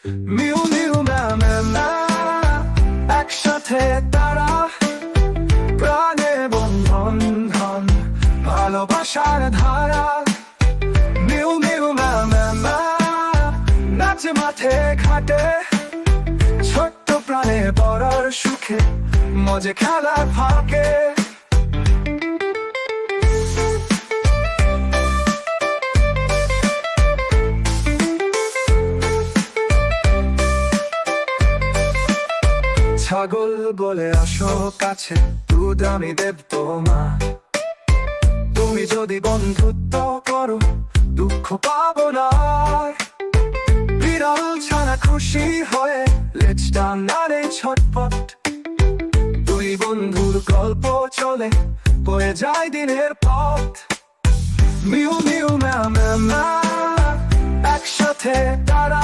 Mu mu ম্যা ম্যা ম্যা, একসাথে তারা প্রাণে বন্ধন ধন, ভালোবাসার ধারা। মিউ মিউ ম্যা ম্যা ম্যা, নাচে মাঠে ঘাটে, ছোট্ট প্রাণে বড়র সুখে, মজে খেলার ফাঁকে। ছাগল বলে আসো কাছে, দুধ আমি দেব তোমা। তুমি যদি বন্ধুত্ব করো, দুঃখ পাবো না। বিড়াল ছানা খুশি হয়ে লেজটা নাড়ে ছটপট, দুই বন্ধুর গল্প চলে, বয়ে যায় দিনের পথ। মিউ মিউ ম্যা ম্যা ম্যা, একসাথে তারা